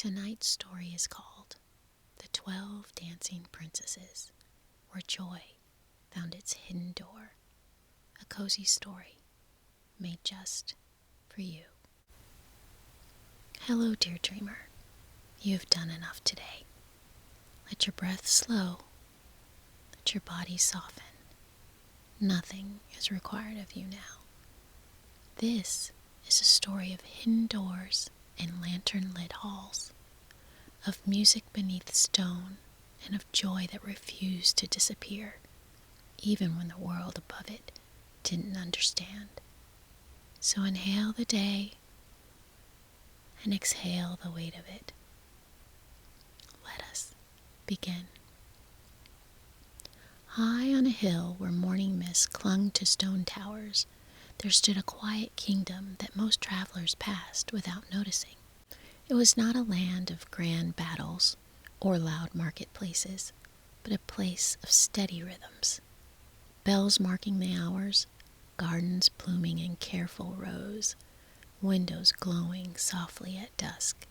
Tonight's story is called The 12 Dancing Princesses, where joy found its hidden door. A cozy story made just for you. Hello, dear dreamer. You have done enough today. Let your breath slow. Let your body soften. Nothing is required of you now. This is a story of hidden doors and lantern-lit halls, of music beneath stone, and of joy that refused to disappear, even when the world above it didn't understand. So inhale the day and exhale the weight of it. Let us begin. High on a hill where morning mist clung to stone towers, there stood a quiet kingdom that most travelers passed without noticing. It was not a land of grand battles or loud marketplaces, but a place of steady rhythms. Bells marking the hours, gardens blooming in careful rows, windows glowing softly at dusk.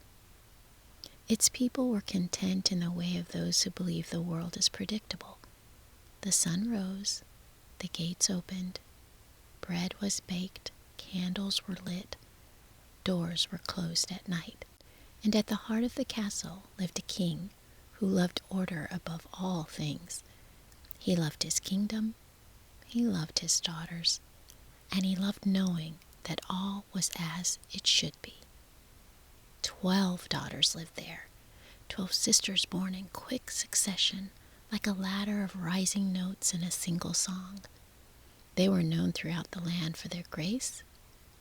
Its people were content in the way of those who believe the world is predictable. The sun rose, the gates opened, bread was baked, candles were lit, doors were closed at night. And at the heart of the castle lived a king who loved order above all things. He loved his kingdom, he loved his daughters, and he loved knowing that all was as it should be. 12 daughters lived there, 12 sisters born in quick succession, like a ladder of rising notes in a single song. They were known throughout the land for their grace,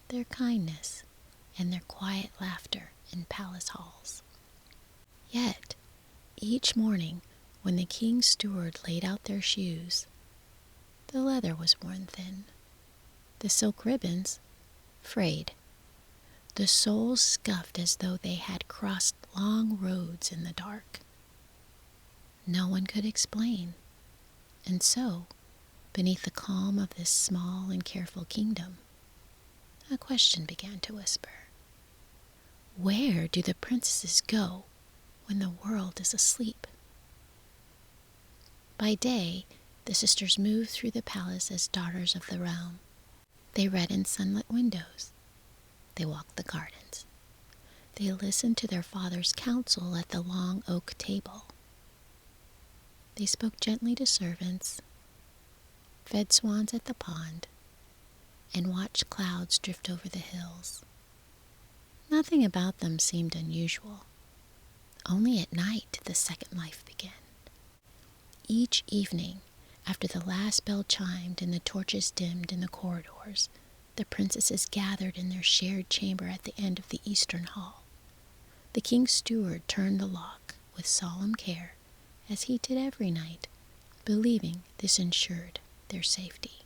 their kindness, and their quiet laughter in palace halls. Yet, each morning when the king's steward laid out their shoes, the leather was worn thin, the silk ribbons frayed, the soles scuffed as though they had crossed long roads in the dark. No one could explain, and so, beneath the calm of this small and careful kingdom, a question began to whisper. Where do the princesses go when the world is asleep? By day, the sisters moved through the palace as daughters of the realm. They read in sunlit windows. They walked the gardens. They listened to their father's counsel at the long oak table. They spoke gently to servants, fed swans at the pond, and watched clouds drift over the hills. Nothing about them seemed unusual. Only at night did the second life begin. Each evening, after the last bell chimed and the torches dimmed in the corridors, the princesses gathered in their shared chamber at the end of the eastern hall. The king's steward turned the lock with solemn care, as he did every night, believing this ensured their safety.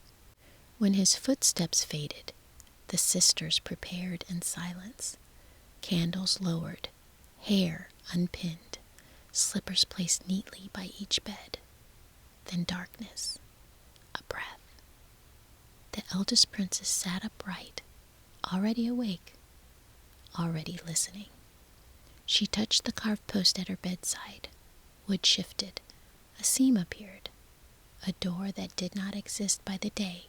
When his footsteps faded, the sisters prepared in silence. Candles lowered, hair unpinned, slippers placed neatly by each bed. Then darkness, a breath. The eldest princess sat upright, already awake, already listening. She touched the carved post at her bedside. Wood shifted, a seam appeared. A door that did not exist by the day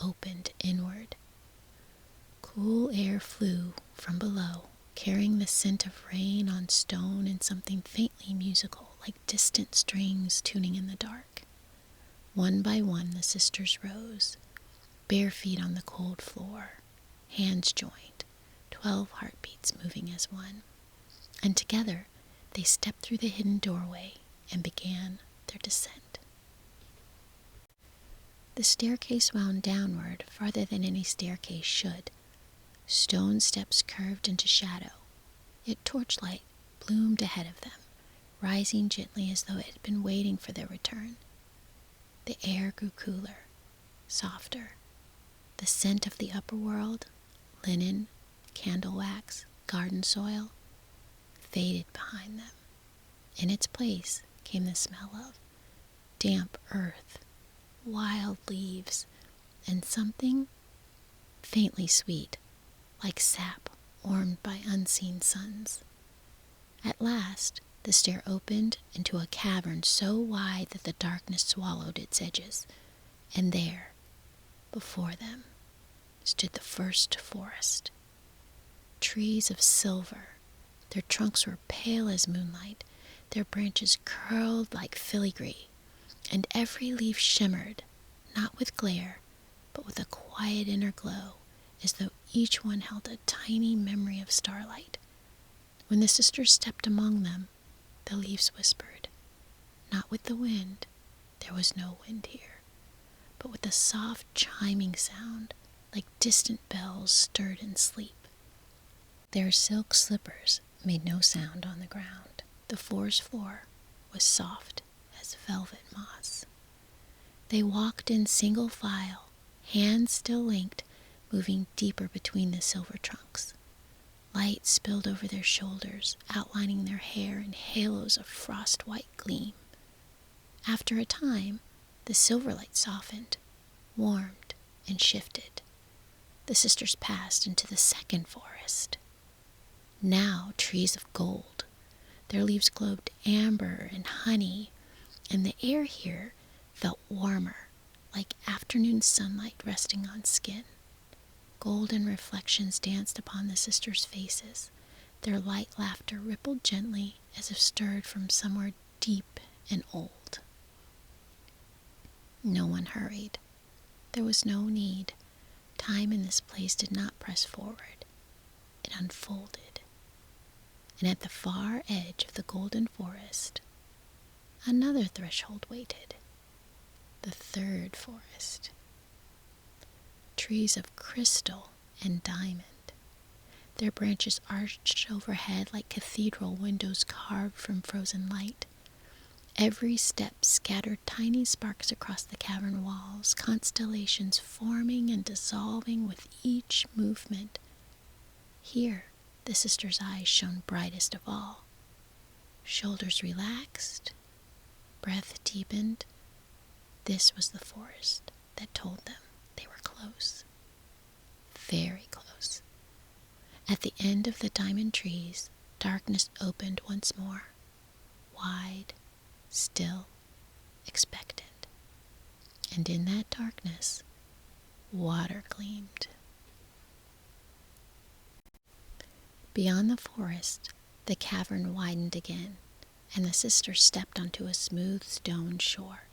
opened inward. Cool air flew from below, carrying the scent of rain on stone and something faintly musical, like distant strings tuning in the dark. One by one the sisters rose, bare feet on the cold floor, hands joined, 12 heartbeats moving as one. And together they stepped through the hidden doorway and began their descent. The staircase wound downward farther than any staircase should. Stone steps curved into shadow, yet torchlight bloomed ahead of them, rising gently as though it had been waiting for their return. The air grew cooler, softer. The scent of the upper world, linen, candle wax, garden soil, faded behind them. In its place came the smell of damp earth, wild leaves, and something faintly sweet, like sap warmed by unseen suns. At last, the stair opened into a cavern so wide that the darkness swallowed its edges, and there, before them, stood the first forest. Trees of silver. Their trunks were pale as moonlight, their branches curled like filigree, and every leaf shimmered, not with glare, but with a quiet inner glow, as though each one held a tiny memory of starlight. When the sisters stepped among them, the leaves whispered, not with the wind, there was no wind here, but with a soft chiming sound, like distant bells stirred in sleep. Their silk slippers made no sound on the ground. The forest floor was soft as velvet moss. They walked in single file, hands still linked, moving deeper between the silver trunks. Light spilled over their shoulders, outlining their hair in halos of frost-white gleam. After a time, the silver light softened, warmed, and shifted. The sisters passed into the second forest. Now trees of gold. Their leaves glowed amber and honey, and the air here felt warmer, like afternoon sunlight resting on skin. Golden reflections danced upon the sisters' faces. Their light laughter rippled gently as if stirred from somewhere deep and old. No one hurried. There was no need. Time in this place did not press forward. It unfolded. And at the far edge of the golden forest, another threshold waited. The third forest. Trees of crystal and diamond. Their branches arched overhead like cathedral windows carved from frozen light. Every step scattered tiny sparks across the cavern walls, constellations forming and dissolving with each movement. Here, the sisters' eyes shone brightest of all. Shoulders relaxed, breath deepened. This was the forest that told them they were close. Very close. At the end of the diamond trees, darkness opened once more, wide, still, expectant. And in that darkness, water gleamed. Beyond the forest, the cavern widened again, and the sisters stepped onto a smooth stone shore.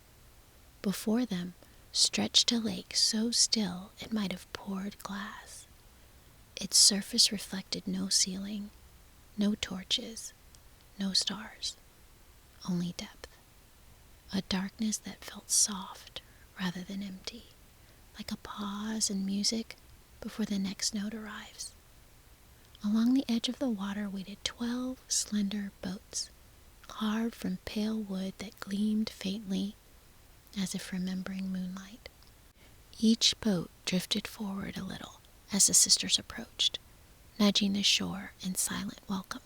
Before them stretched a lake so still it might have poured glass. Its surface reflected no ceiling, no torches, no stars, only depth. A darkness that felt soft rather than empty, like a pause in music before the next note arrives. Along the edge of the water waited 12 slender boats, carved from pale wood that gleamed faintly as if remembering moonlight. Each boat drifted forward a little as the sisters approached, nudging the shore in silent welcome.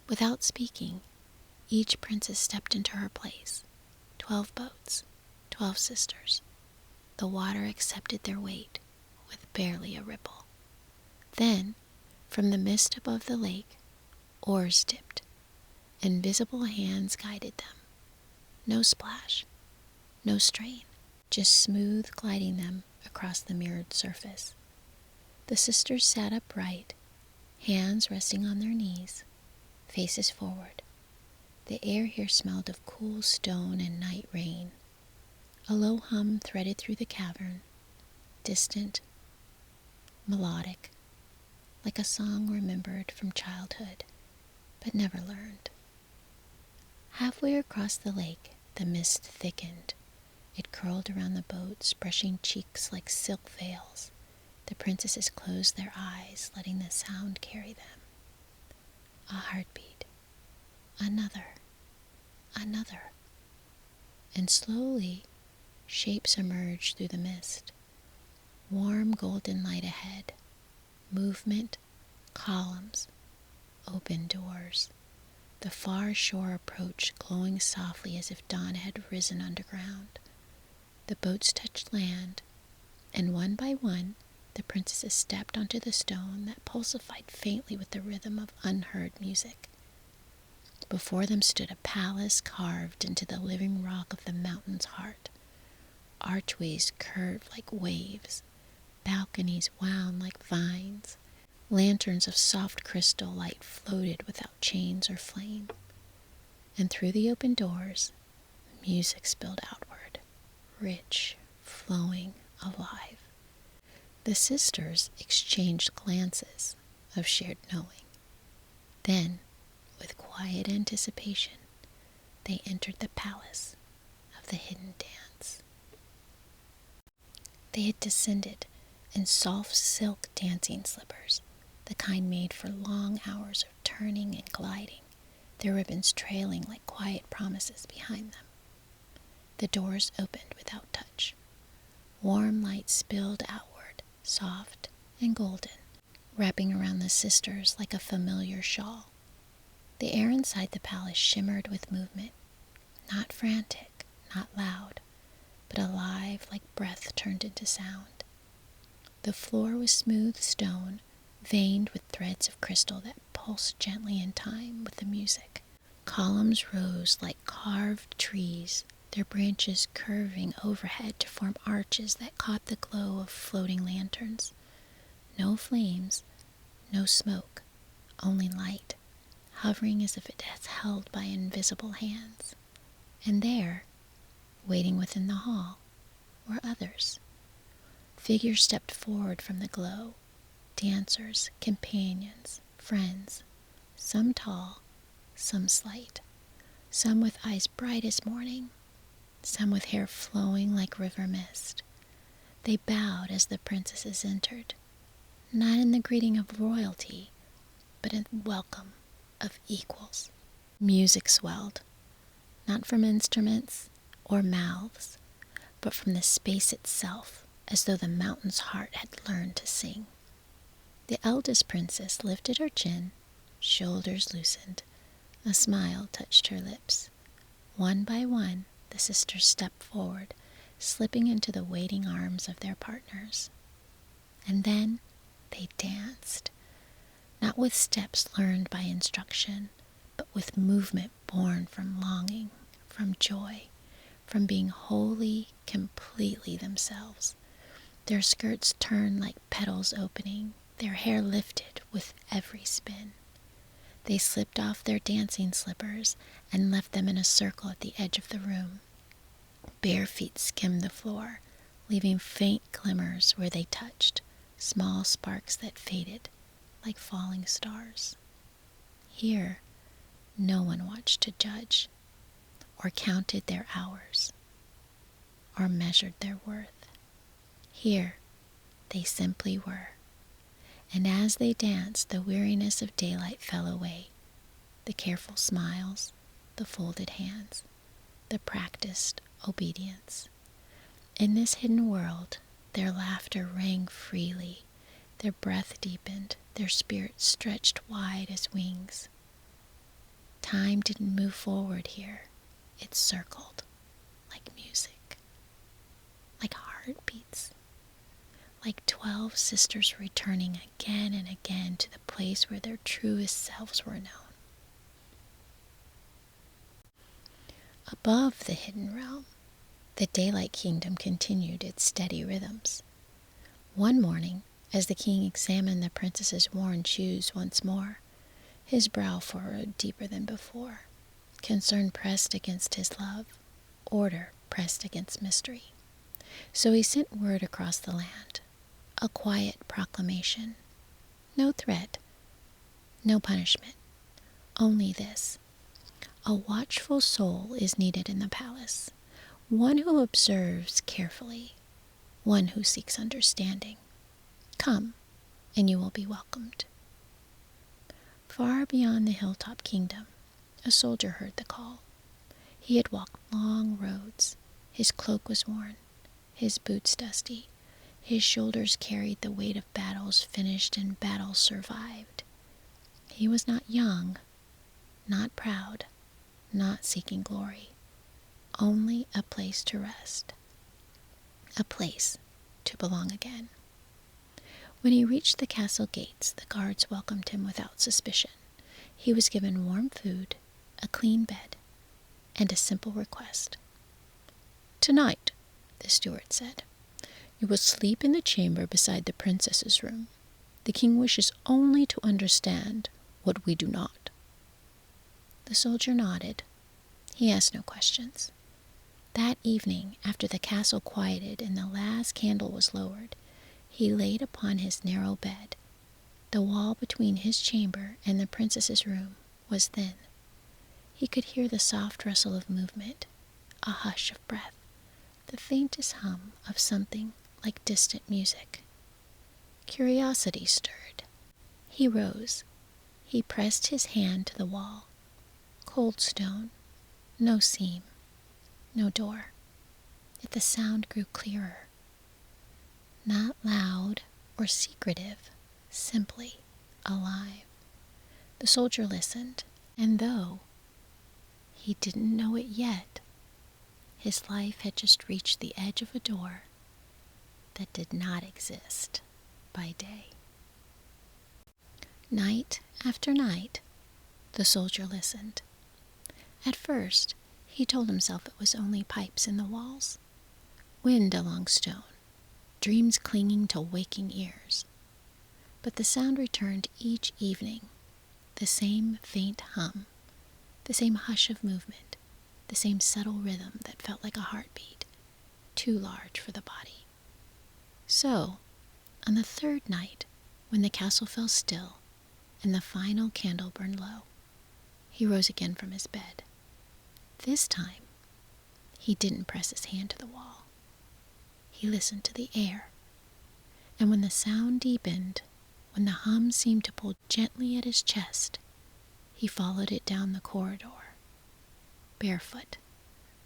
Without speaking, each princess stepped into her place. 12 boats, 12 sisters. The water accepted their weight with barely a ripple. Then, from the mist above the lake, oars dipped. Invisible hands guided them. No splash, no strain, just smooth gliding them across the mirrored surface. The sisters sat upright, hands resting on their knees, faces forward. The air here smelled of cool stone and night rain. A low hum threaded through the cavern, distant, melodic, like a song remembered from childhood, but never learned. Halfway across the lake, the mist thickened. It curled around the boats, brushing cheeks like silk veils. The princesses closed their eyes, letting the sound carry them. A heartbeat. Another. Another. And slowly, shapes emerged through the mist. Warm golden light ahead. Movement, columns, open doors. The far shore approached, glowing softly as if dawn had risen underground. The boats touched land, and one by one, the princesses stepped onto the stone that pulsified faintly with the rhythm of unheard music. Before them stood a palace carved into the living rock of the mountain's heart. Archways curved like waves, balconies wound like vines, lanterns of soft crystal light floated without chains or flame. And through the open doors, music spilled outward, rich, flowing, alive. The sisters exchanged glances of shared knowing. Then, with quiet anticipation, they entered the palace of the hidden dance. They had descended in soft silk dancing slippers, the kind made for long hours of turning and gliding, their ribbons trailing like quiet promises behind them. The doors opened without touch. Warm light spilled outward, soft and golden, wrapping around the sisters like a familiar shawl. The air inside the palace shimmered with movement, not frantic, not loud, but alive like breath turned into sound. The floor was smooth stone, veined with threads of crystal that pulsed gently in time with the music. Columns rose like carved trees, their branches curving overhead to form arches that caught the glow of floating lanterns. No flames, no smoke, only light, hovering as if it is held by invisible hands. And there, waiting within the hall, were others. Figures stepped forward from the glow, dancers, companions, friends, some tall, some slight, some with eyes bright as morning, some with hair flowing like river mist. They bowed as the princesses entered, not in the greeting of royalty, but in welcome of equals. Music swelled, not from instruments or mouths, but from the space itself, as though the mountain's heart had learned to sing. The eldest princess lifted her chin, shoulders loosened, a smile touched her lips. One by one, the sisters stepped forward, slipping into the waiting arms of their partners. And then they danced, not with steps learned by instruction, but with movement born from longing, from joy, from being wholly, completely themselves. Their skirts turned like petals opening, their hair lifted with every spin. They slipped off their dancing slippers and left them in a circle at the edge of the room. Bare feet skimmed the floor, leaving faint glimmers where they touched, small sparks that faded like falling stars. Here, no one watched to judge, or counted their hours, or measured their worth. Here, they simply were. And as they danced, the weariness of daylight fell away, the careful smiles, the folded hands, the practiced obedience. In this hidden world, their laughter rang freely, their breath deepened, their spirits stretched wide as wings. Time didn't move forward here. It circled, like music, like heartbeats, like 12 sisters returning again and again to the place where their truest selves were known. Above the hidden realm, the daylight kingdom continued its steady rhythms. One morning, as the king examined the princess's worn shoes once more, his brow furrowed deeper than before. Concern pressed against his love, order pressed against mystery. So he sent word across the land, a quiet proclamation. No threat, no punishment, only this. A watchful soul is needed in the palace, one who observes carefully, one who seeks understanding. Come, and you will be welcomed. Far beyond the hilltop kingdom, a soldier heard the call. He had walked long roads. His cloak was worn, his boots dusty. His shoulders carried the weight of battles finished and battles survived. He was not young, not proud, not seeking glory, only a place to rest, a place to belong again. When he reached the castle gates, the guards welcomed him without suspicion. He was given warm food, a clean bed, and a simple request. "Tonight," the steward said, "you will sleep in the chamber beside the princess's room. The king wishes only to understand what we do not." The soldier nodded. He asked no questions. That evening, after the castle quieted and the last candle was lowered, he laid upon his narrow bed. The wall between his chamber and the princess's room was thin. He could hear the soft rustle of movement, a hush of breath, the faintest hum of something like distant music. Curiosity stirred. He rose. He pressed his hand to the wall. Cold stone, no seam, no door. Yet the sound grew clearer. Not loud or secretive, simply alive. The soldier listened, and though he didn't know it yet, his life had just reached the edge of a door that did not exist by day. Night after night, the soldier listened. At first, he told himself it was only pipes in the walls, wind along stone, dreams clinging to waking ears. But the sound returned each evening, the same faint hum, the same hush of movement, the same subtle rhythm that felt like a heartbeat, too large for the body. So, on the third night, when the castle fell still and the final candle burned low, he rose again from his bed. This time, he didn't press his hand to the wall. He listened to the air, and when the sound deepened, when the hum seemed to pull gently at his chest, he followed it down the corridor, barefoot,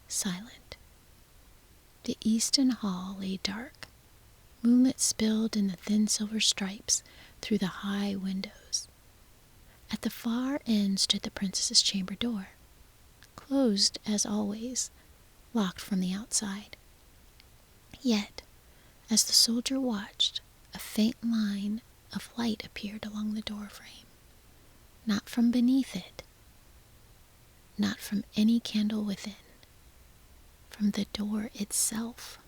silent. The eastern hall lay dark. Moonlit spilled in the thin silver stripes through the high windows. At the far end stood the princess's chamber door, closed as always, locked from the outside. Yet, as the soldier watched, a faint line of light appeared along the door frame, not from beneath it, not from any candle within, from the door itself.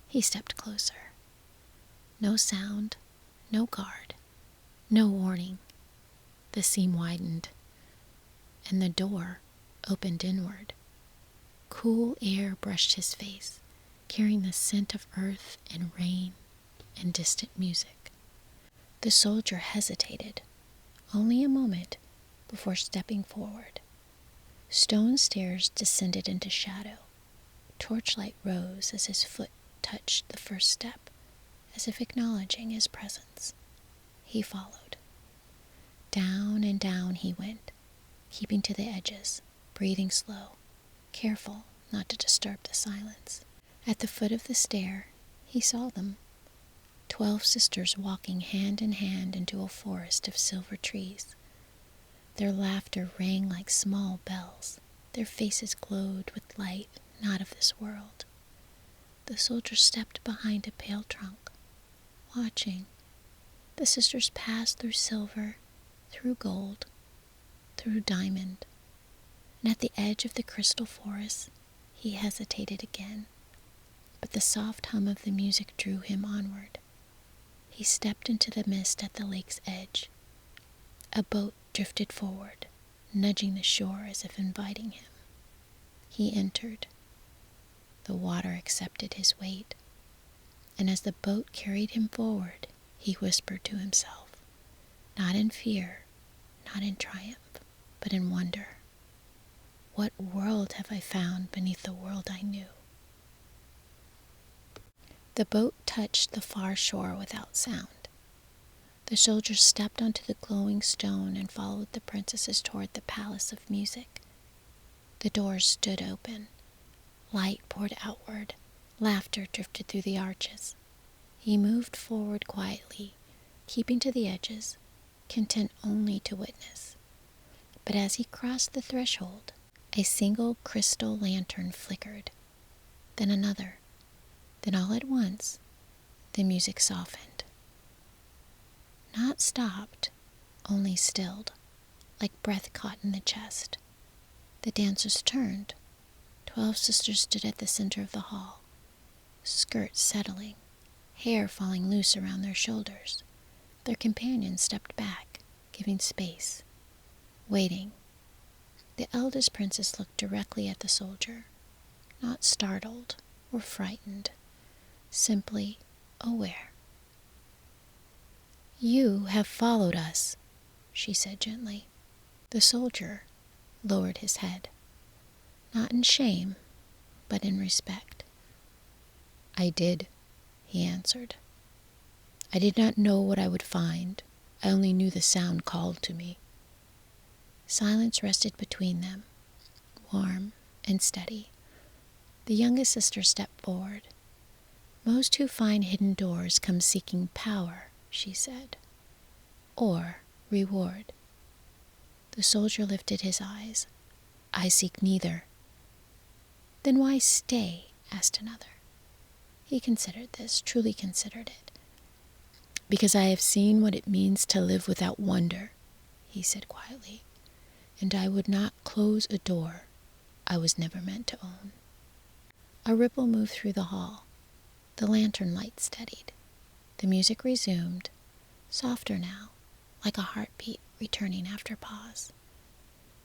He stepped closer. No sound, no guard, no warning. The seam widened, and the door opened inward. Cool air brushed his face, carrying the scent of earth and rain and distant music. The soldier hesitated, only a moment before stepping forward. Stone stairs descended into shadow. Torchlight rose as his foot touched the first step, as if acknowledging his presence. He followed. Down and down he went, keeping to the edges, breathing slow, careful not to disturb the silence. At the foot of the stair, he saw them, 12 sisters walking hand in hand into a forest of silver trees. Their laughter rang like small bells. Their faces glowed with light not of this world. The soldier stepped behind a pale trunk, watching. The sisters passed through silver, through gold, through diamond, and at the edge of the crystal forest, he hesitated again, but the soft hum of the music drew him onward. He stepped into the mist at the lake's edge. A boat drifted forward, nudging the shore as if inviting him. He entered. The water accepted his weight, and as the boat carried him forward, he whispered to himself, not in fear, not in triumph, but in wonder. What world have I found beneath the world I knew? The boat touched the far shore without sound. The soldier stepped onto the glowing stone and followed the princesses toward the palace of music. The doors stood open. Light poured outward. Laughter drifted through the arches. He moved forward quietly, keeping to the edges, content only to witness. But as he crossed the threshold, a single crystal lantern flickered, then another. Then all at once, the music softened. Not stopped, only stilled, like breath caught in the chest. The dancers turned. 12 sisters stood at the center of the hall, skirts settling, hair falling loose around their shoulders. Their companions stepped back, giving space, waiting. The eldest princess looked directly at the soldier, not startled or frightened, simply aware. "You have followed us," she said gently. The soldier lowered his head, not in shame, but in respect. "I did," he answered. "I did not know what I would find. I only knew the sound called to me." Silence rested between them, warm and steady. The youngest sister stepped forward. "Most who find hidden doors come seeking power," she said, "or reward." The soldier lifted his eyes. "I seek neither." "Then why stay?" asked another. He considered this, truly considered it. "Because I have seen what it means to live without wonder," he said quietly, "and I would not close a door I was never meant to own." A ripple moved through the hall. The lantern light steadied. The music resumed, softer now, like a heartbeat returning after pause.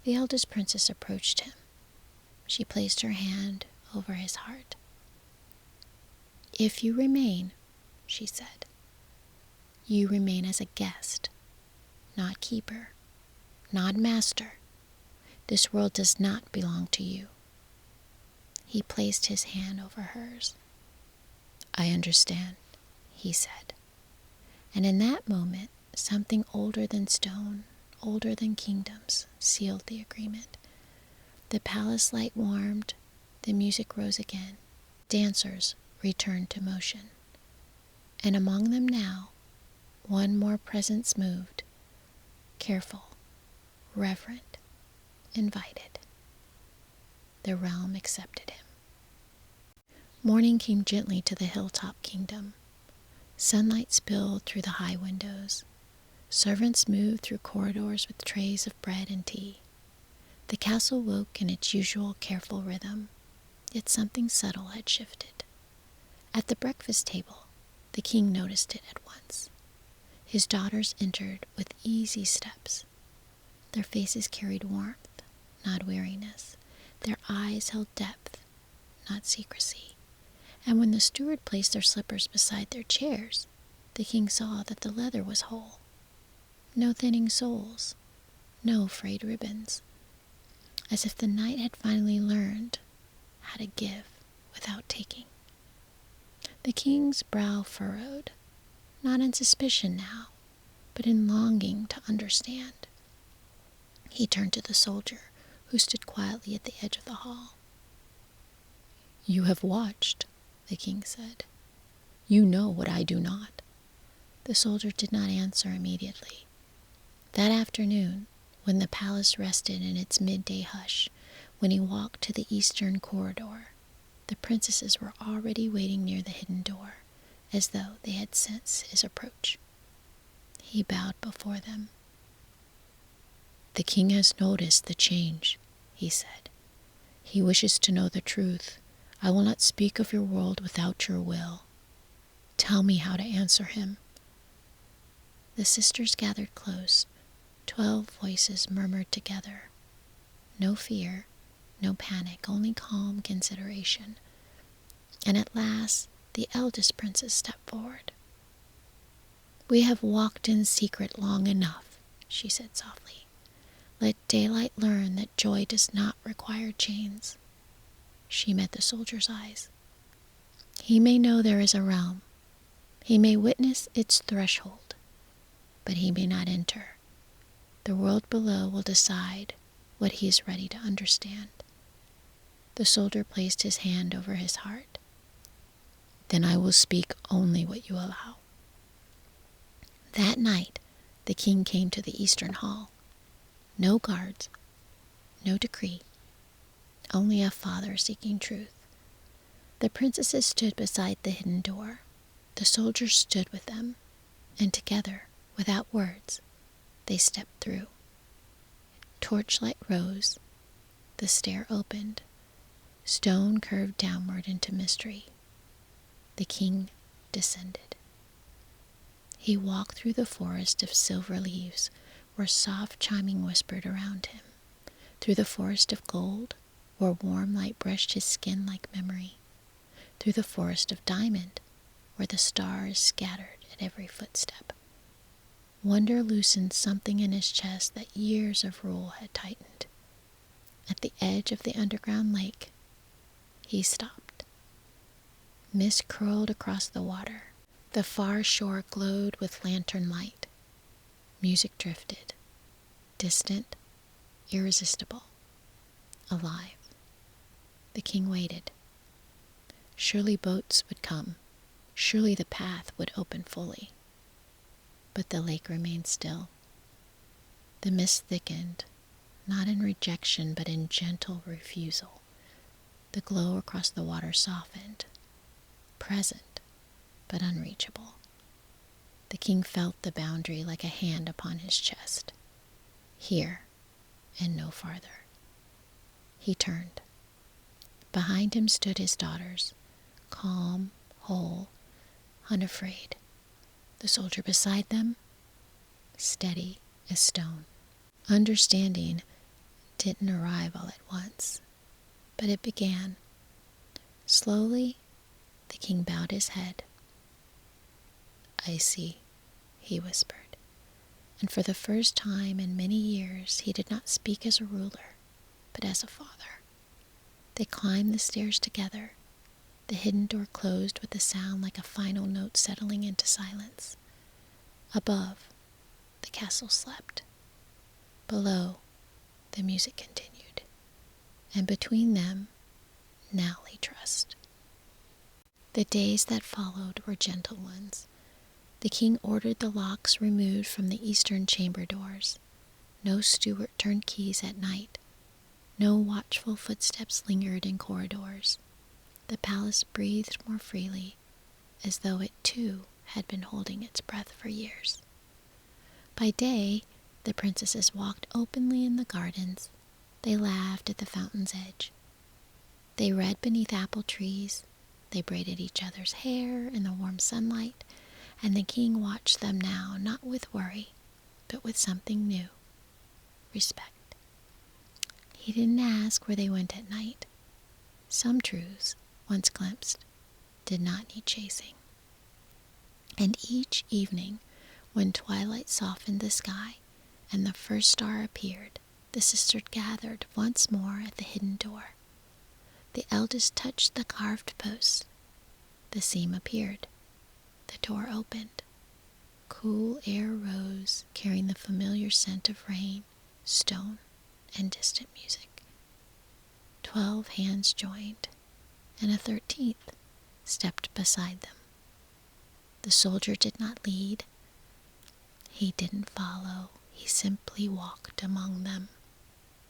The eldest princess approached him. She placed her hand over his heart. "If you remain," she said, "you remain as a guest, not keeper, not master. This world does not belong to you." He placed his hand over hers. "I understand," he said. And in that moment, something older than stone, older than kingdoms, sealed the agreement. The palace light warmed, the music rose again, dancers returned to motion. And among them now, one more presence moved, careful, reverent, invited. The realm accepted him. Morning came gently to the hilltop kingdom. Sunlight spilled through the high windows. Servants moved through corridors with trays of bread and tea. The castle woke in its usual careful rhythm, yet something subtle had shifted. At the breakfast table, the king noticed it at once. His daughters entered with easy steps. Their faces carried warmth, not weariness. Their eyes held depth, not secrecy. And when the steward placed their slippers beside their chairs, the king saw that the leather was whole. No thinning soles, no frayed ribbons. As if the knight had finally learned how to give without taking. The king's brow furrowed, not in suspicion now, but in longing to understand. He turned to the soldier, who stood quietly at the edge of the hall. "You have watched," the king said. "You know what I do not." The soldier did not answer immediately. That afternoon, when the palace rested in its midday hush, when he walked to the eastern corridor, the princesses were already waiting near the hidden door, as though they had sensed his approach. He bowed before them. "The king has noticed the change," he said. "He wishes to know the truth. I will not speak of your world without your will. Tell me how to answer him." The sisters gathered close. 12 voices murmured together. No fear, no panic, only calm consideration. And at last, the eldest princess stepped forward. "We have walked in secret long enough," she said softly. "Let daylight learn that joy does not require chains." She met the soldier's eyes. "He may know there is a realm. He may witness its threshold, but he may not enter. The world below will decide what he is ready to understand." The soldier placed his hand over his heart. "Then I will speak only what you allow." That night, the king came to the eastern hall. No guards, no decree, only a father seeking truth. The princesses stood beside the hidden door. The soldiers stood with them, and together, without words, they stepped through. Torchlight rose. The stair opened. Stone curved downward into mystery. The king descended. He walked through the forest of silver leaves, where soft chiming whispered around him, through the forest of gold, where warm light brushed his skin like memory, through the forest of diamond, where the stars scattered at every footstep. Wonder loosened something in his chest that years of rule had tightened. At the edge of the underground lake, he stopped. Mist curled across the water. The far shore glowed with lantern light. Music drifted, distant, irresistible, alive. The king waited. Surely boats would come. Surely the path would open fully. But the lake remained still. The mist thickened, not in rejection but in gentle refusal. The glow across the water softened, present but unreachable. The king felt the boundary like a hand upon his chest. Here and no farther. He turned. Behind him stood his daughters, calm, whole, unafraid. The soldier beside them, steady as stone. Understanding didn't arrive all at once, but it began. Slowly, the king bowed his head. "I see," he whispered, and for the first time in many years he did not speak as a ruler, but as a father. They climbed the stairs together. The hidden door closed with a sound like a final note settling into silence. Above, the castle slept. Below, the music continued. And between them, now lay trust. The days that followed were gentle ones. The king ordered the locks removed from the eastern chamber doors. No steward turned keys at night. No watchful footsteps lingered in corridors. The palace breathed more freely, as though it too had been holding its breath for years. By day, the princesses walked openly in the gardens. They laughed at the fountain's edge. They read beneath apple trees. They braided each other's hair in the warm sunlight, and the king watched them now, not with worry, but with something new, respect. He didn't ask where they went at night. Some truths, once glimpsed, did not need chasing. And each evening, when twilight softened the sky and the first star appeared, the sisters gathered once more at the hidden door. The eldest touched the carved post. The seam appeared. The door opened. Cool air rose, carrying the familiar scent of rain, stone, and distant music. 12 hands joined, and a 13th stepped beside them. The soldier did not lead. He didn't follow. He simply walked among them,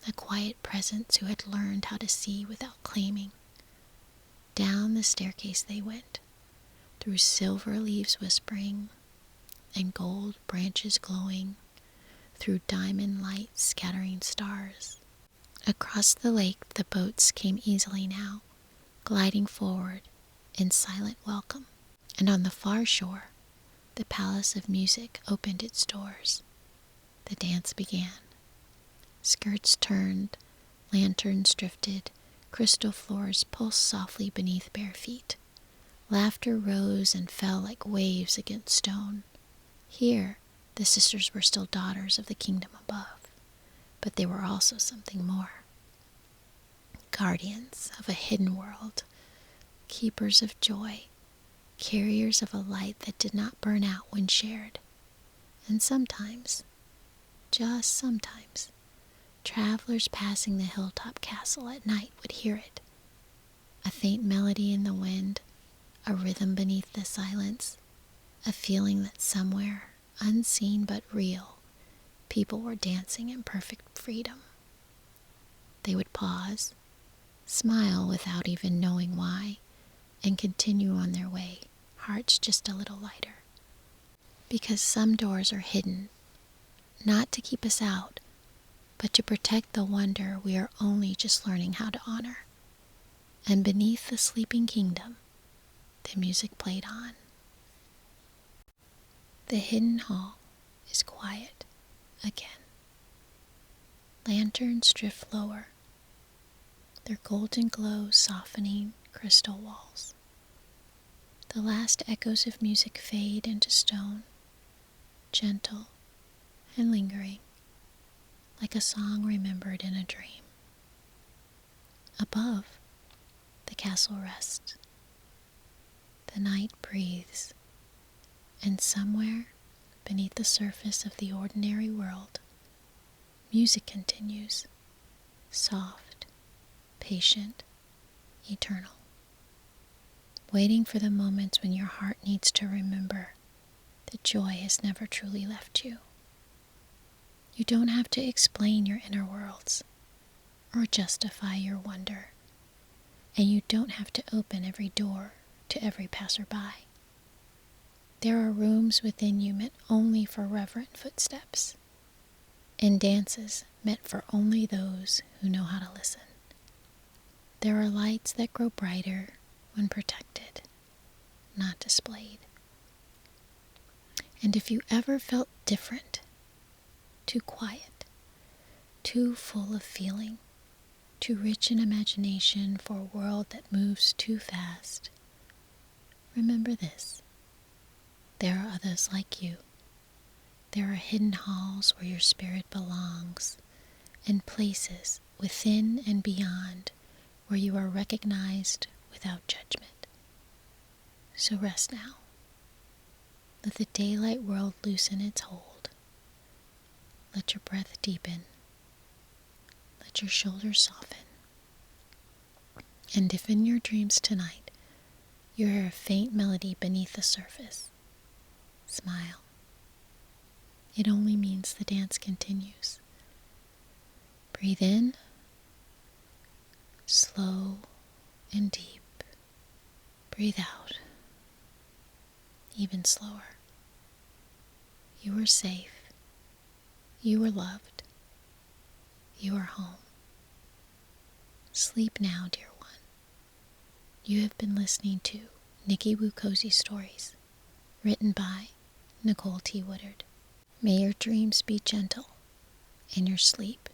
a quiet presence who had learned how to see without claiming. Down the staircase they went, through silver leaves whispering and gold branches glowing, through diamond light scattering stars. Across the lake the boats came easily now, gliding forward in silent welcome. And on the far shore, the palace of music opened its doors. The dance began. Skirts turned, lanterns drifted, crystal floors pulsed softly beneath bare feet. Laughter rose and fell like waves against stone. Here, the sisters were still daughters of the kingdom above, but they were also something more. Guardians of a hidden world, keepers of joy, carriers of a light that did not burn out when shared. And sometimes, just sometimes, travelers passing the hilltop castle at night would hear it. A faint melody in the wind, a rhythm beneath the silence, a feeling that somewhere, unseen but real, people were dancing in perfect freedom. They would pause, smile without even knowing why, and continue on their way, hearts just a little lighter. Because some doors are hidden, not to keep us out, but to protect the wonder we are only just learning how to honor. And beneath the sleeping kingdom, the music played on. The hidden hall is quiet again. Lanterns drift lower, their golden glow softening crystal walls. The last echoes of music fade into stone, gentle and lingering, like a song remembered in a dream. Above, the castle rests. The night breathes, and somewhere beneath the surface of the ordinary world, music continues, soft, patient, eternal, waiting for the moments when your heart needs to remember that joy has never truly left you. You don't have to explain your inner worlds or justify your wonder, and you don't have to open every door to every passerby. There are rooms within you meant only for reverent footsteps, and dances meant for only those who know how to listen. There are lights that grow brighter when protected, not displayed. And if you ever felt different, too quiet, too full of feeling, too rich in imagination for a world that moves too fast, remember this. There are others like you. There are hidden halls where your spirit belongs, and places within and beyond where you are recognized without judgment. So rest now. Let the daylight world loosen its hold. Let your breath deepen. Let your shoulders soften. And if in your dreams tonight you hear a faint melody beneath the surface, smile. It only means the dance continues. Breathe in, slow and deep. Breathe out, even slower. You are safe. You are loved. You are home. Sleep now, dear one. You have been listening to Nikki Woo Cozy Stories, written by Nicole T. Woodard. May your dreams be gentle and your sleep